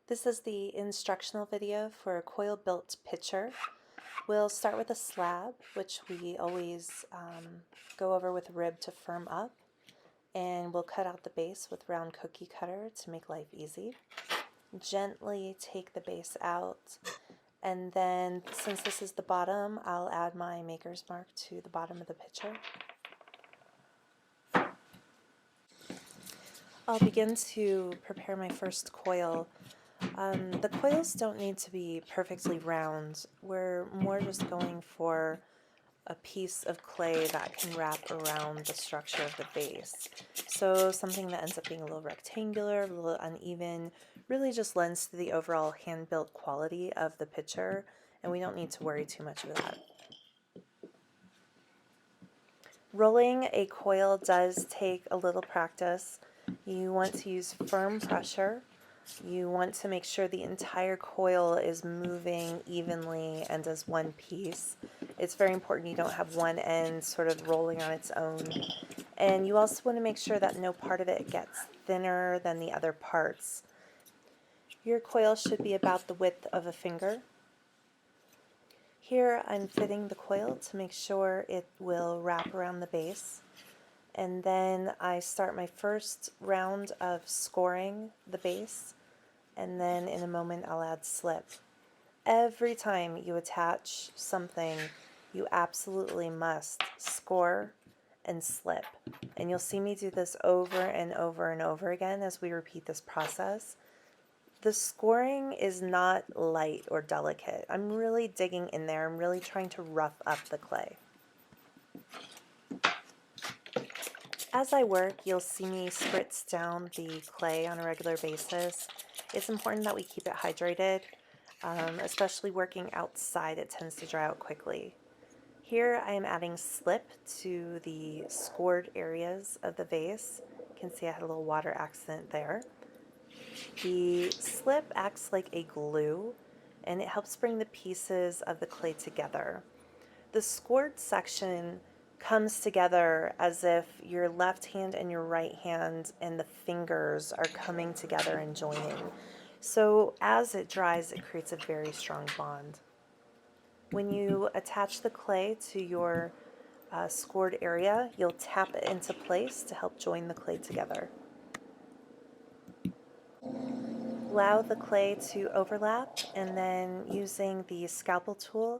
This is the instructional video for a coil built pitcher. We'll start with a slab, which we always go over with a rib to firm up, and we'll cut out the base with round cookie cutter to make life easy. Gently take the base out, and then since this is the bottom, I'll add my maker's mark to the bottom of the pitcher. I'll begin to prepare my first coil. The coils don't need to be perfectly round. We're more just going for a piece of clay that can wrap around the structure of the base. So something that ends up being a little rectangular, a little uneven, really just lends to the overall hand-built quality of the pitcher, and we don't need to worry too much with that. Rolling a coil does take a little practice. You want to use firm pressure. You want to make sure the entire coil is moving evenly and as one piece. It's very important you don't have one end sort of rolling on its own. And you also want to make sure that no part of it gets thinner than the other parts. Your coil should be about the width of a finger. Here I'm fitting the coil to make sure it will wrap around the base. And then I start my first round of scoring the base. And then in a moment I'll add slip. Every time you attach something, you absolutely must score and slip. And you'll see me do this over and over and over again as we repeat this process. The scoring is not light or delicate. I'm really digging in there. I'm really trying to rough up the clay. As I work, you'll see me spritz down the clay on a regular basis. It's important that we keep it hydrated, especially working outside. It tends to dry out quickly. Here I am adding slip to the scored areas of the vase. You can see I had a little water accident there. The slip acts like a glue, and it helps bring the pieces of the clay together. The scored section comes together as if your left hand and your right hand and the fingers are coming together and joining. So as it dries, it creates a very strong bond. When you attach the clay to your scored area, you'll tap it into place to help join the clay together. Allow the clay to overlap, and then using the scalpel tool,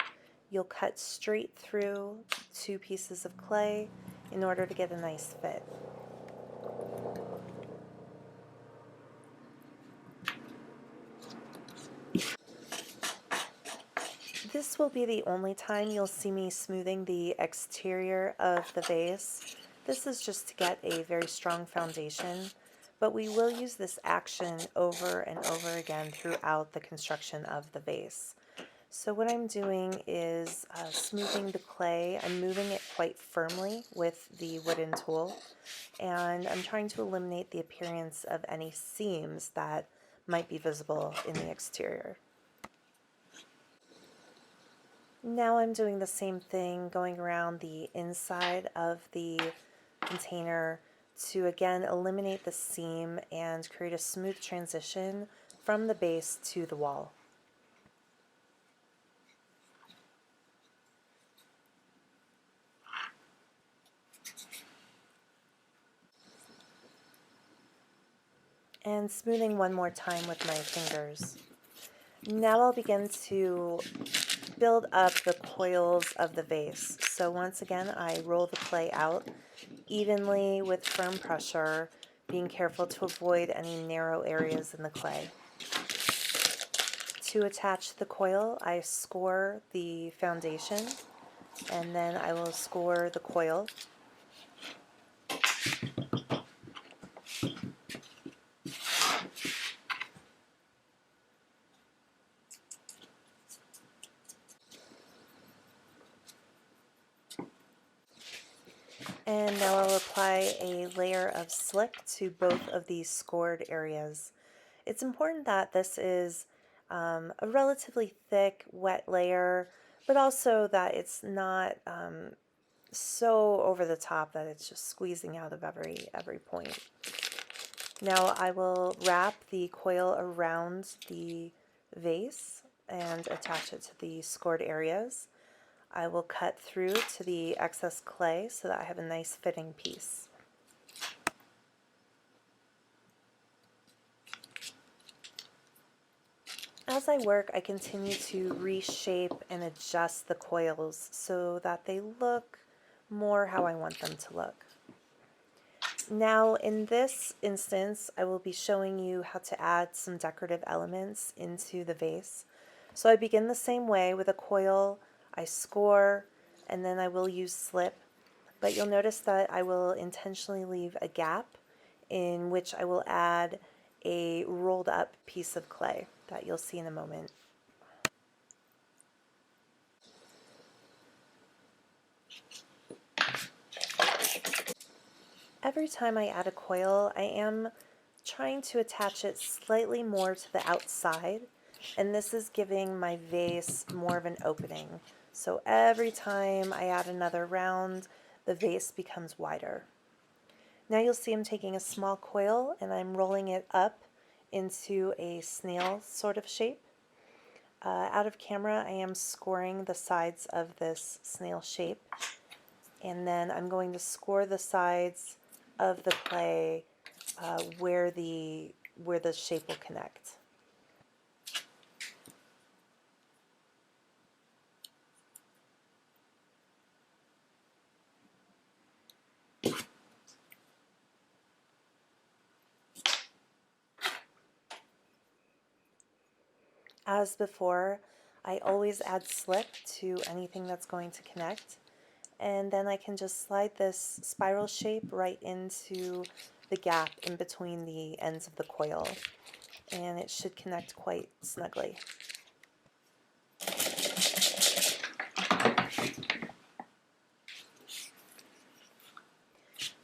you'll cut straight through 2 pieces of clay in order to get a nice fit. This will be the only time you'll see me smoothing the exterior of the vase. This is just to get a very strong foundation, but we will use this action over and over again throughout the construction of the vase. So what I'm doing is smoothing the clay. I'm moving it quite firmly with the wooden tool, and I'm trying to eliminate the appearance of any seams that might be visible in the exterior. Now I'm doing the same thing, going around the inside of the container to again eliminate the seam and create a smooth transition from the base to the wall. And smoothing one more time with my fingers. Now I'll begin to build up the coils of the vase. So once again, I roll the clay out evenly with firm pressure, being careful to avoid any narrow areas in the clay. To attach the coil, I score the foundation, and then I will score the coil. And now I'll apply a layer of slip to both of these scored areas. It's important that this is a relatively thick, wet layer, but also that it's not so over the top that it's just squeezing out of every point. Now I will wrap the coil around the vase and attach it to the scored areas. I will cut through to the excess clay so that I have a nice fitting piece. As I work, I continue to reshape and adjust the coils so that they look more how I want them to look. Now, in this instance, I will be showing you how to add some decorative elements into the vase. So I begin the same way with a coil, I score, and then I will use slip. But you'll notice that I will intentionally leave a gap in which I will add a rolled up piece of clay that you'll see in a moment. Every time I add a coil, I am trying to attach it slightly more to the outside, and this is giving my vase more of an opening. So every time I add another round, the vase becomes wider. Now you'll see I'm taking a small coil and I'm rolling it up into a snail sort of shape. Out of camera, I am scoring the sides of this snail shape, and then I'm going to score the sides of the clay where the shape will connect. As before, I always add slip to anything that's going to connect, and then I can just slide this spiral shape right into the gap in between the ends of the coil, and it should connect quite snugly.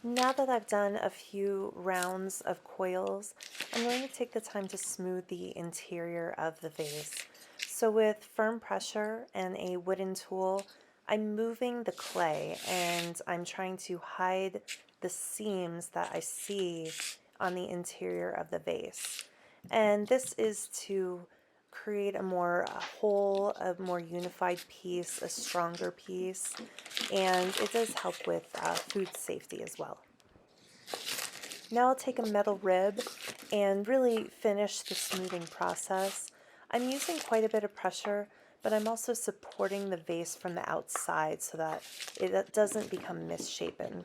Now that I've done a few rounds of coils, I'm going to take the time to smooth the interior of the vase. So with firm pressure and a wooden tool, I'm moving the clay and I'm trying to hide the seams that I see on the interior of the vase. And this is to create a more whole, a more unified piece, a stronger piece, and it does help with food safety as well. Now I'll take a metal rib and really finish the smoothing process. I'm using quite a bit of pressure, but I'm also supporting the vase from the outside so that it doesn't become misshapen.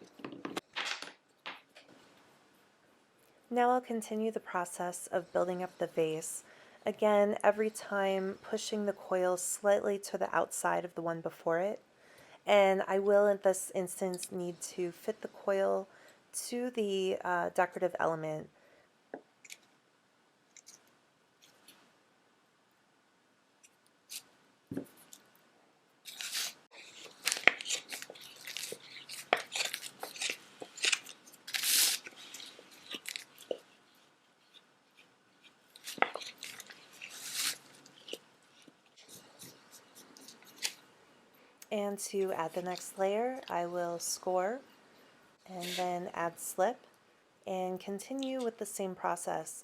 Now I'll continue the process of building up the vase. Again, every time pushing the coil slightly to the outside of the one before it. And I will, in this instance, need to fit the coil to the decorative element. And to add the next layer, I will score and then add slip and continue with the same process.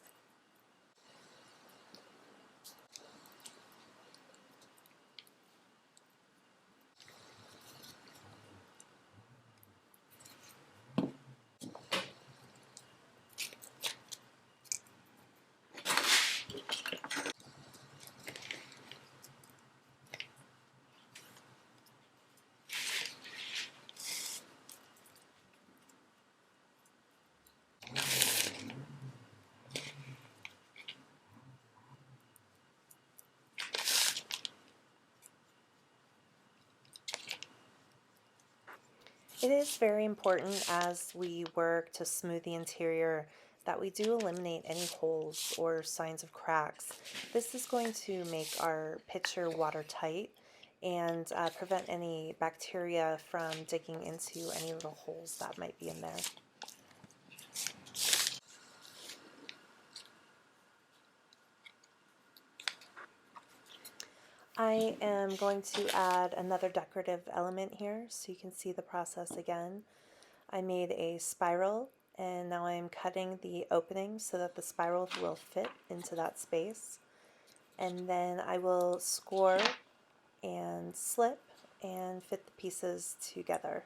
It is very important as we work to smooth the interior that we do eliminate any holes or signs of cracks. This is going to make our pitcher watertight and prevent any bacteria from digging into any little holes that might be in there. I am going to add another decorative element here so you can see the process again. I made a spiral And now I'm cutting the opening so that the spiral will fit into that space. And then I will score and slip and fit the pieces together.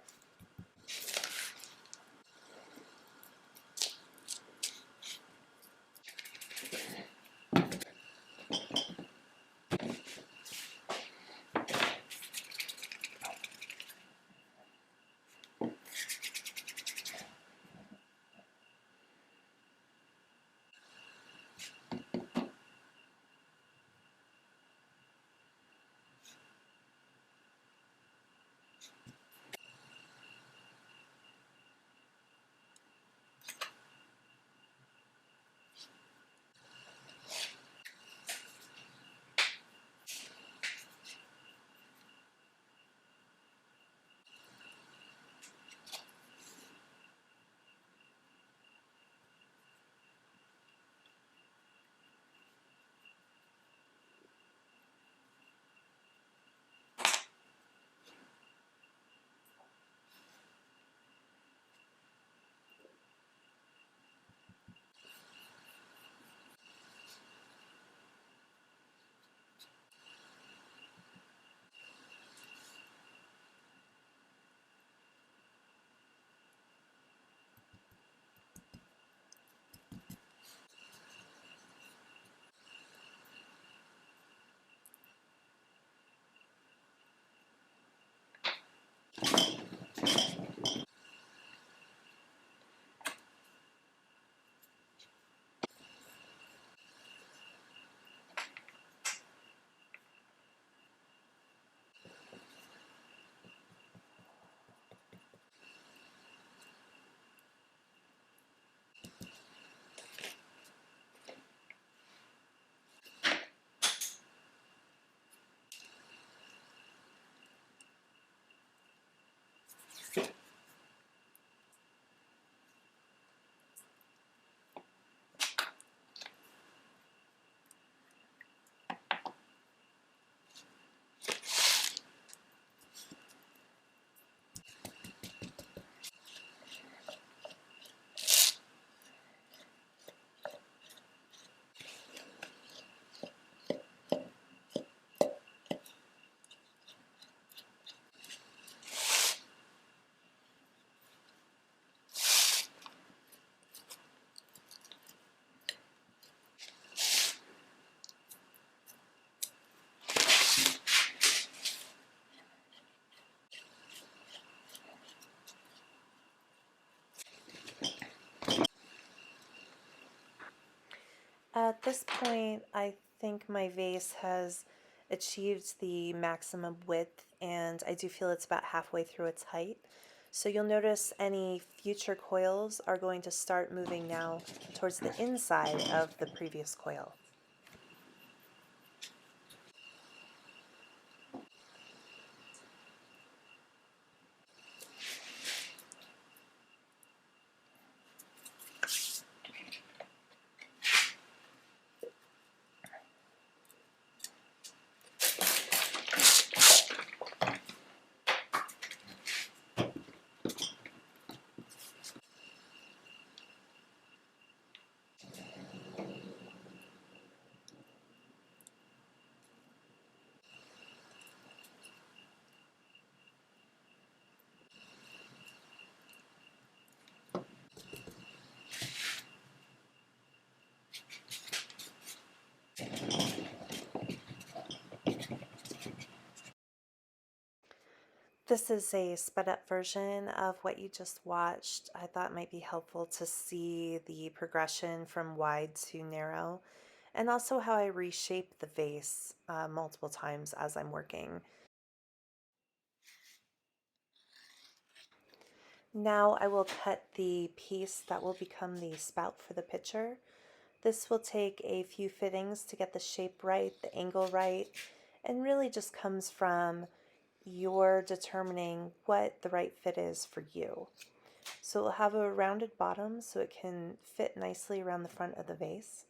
At this point, I think my vase has achieved the maximum width, and I do feel it's about halfway through its height. So you'll notice any future coils are going to start moving now towards the inside of the previous coil. This is a sped up version of what you just watched. I thought it might be helpful to see the progression from wide to narrow, and also how I reshape the vase multiple times as I'm working. Now I will cut the piece that will become the spout for the pitcher. This will take a few fittings to get the shape right, the angle right, and really just comes from your determining what the right fit is for you. So it'll have a rounded bottom so it can fit nicely around the front of the vase.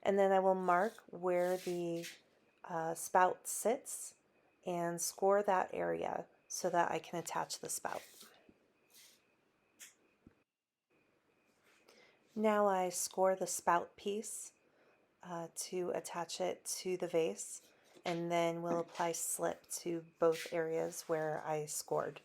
And then I will mark where the spout sits and score that area so that I can attach the spout. Now I score the spout piece to attach it to the vase, and then we'll apply slip to both areas where I scored.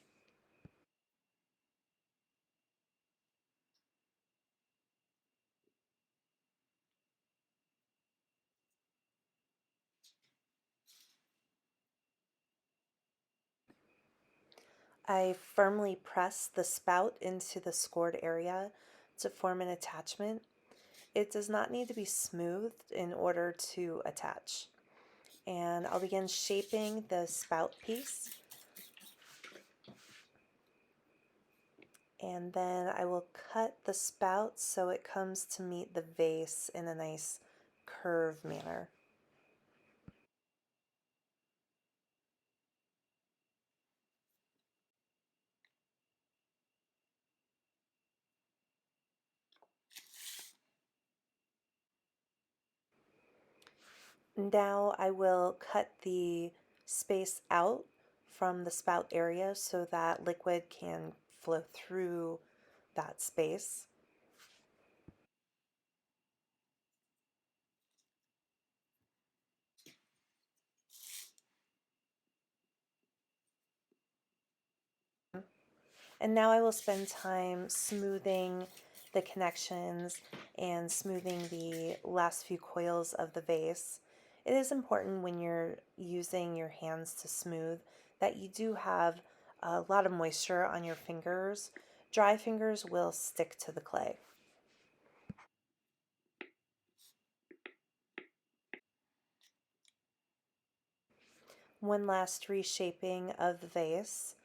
I firmly press the spout into the scored area to form an attachment. It does not need to be smoothed in order to attach. And I'll begin shaping the spout piece. And then I will cut the spout so it comes to meet the vase in a nice curve manner. Now I will cut the space out from the spout area so that liquid can flow through that space. And now I will spend time smoothing the connections and smoothing the last few coils of the vase. It is important when you're using your hands to smooth that you do have a lot of moisture on your fingers. Dry fingers will stick to the clay. One last reshaping of the vase,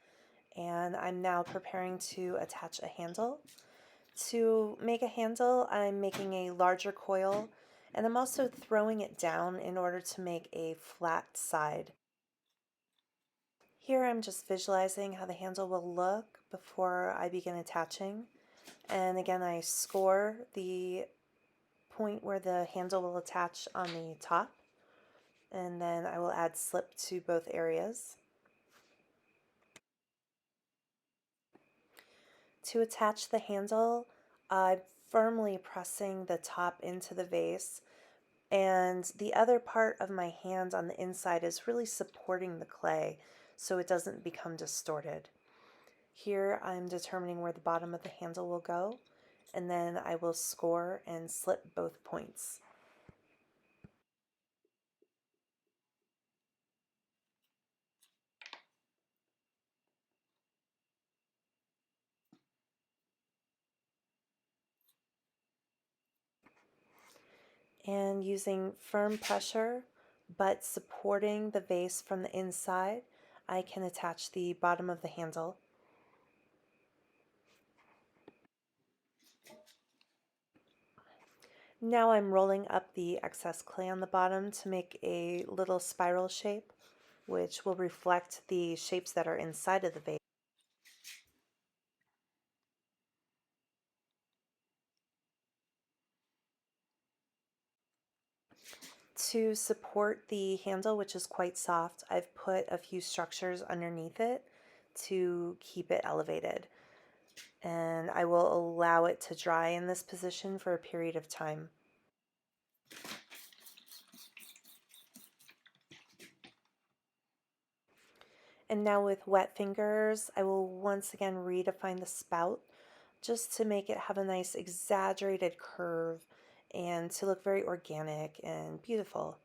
and I'm now preparing to attach a handle. To make a handle, I'm making a larger coil, and I'm also throwing it down in order to make a flat side. Here I'm just visualizing how the handle will look before I begin attaching. And again, I score the point where the handle will attach on the top, and then I will add slip to both areas. To attach the handle, I'm firmly pressing the top into the vase, and the other part of my hand on the inside is really supporting the clay so it doesn't become distorted. Here I'm determining where the bottom of the handle will go, and then I will score and slip both points. And using firm pressure but supporting the vase from the inside, I can attach the bottom of the handle. Now I'm rolling up the excess clay on the bottom to make a little spiral shape, which will reflect the shapes that are inside of the vase. To support the handle, which is quite soft, I've put a few structures underneath it to keep it elevated. And I will allow it to dry in this position for a period of time. And now with wet fingers, I will once again redefine the spout just to make it have a nice exaggerated curve and to look very organic and beautiful.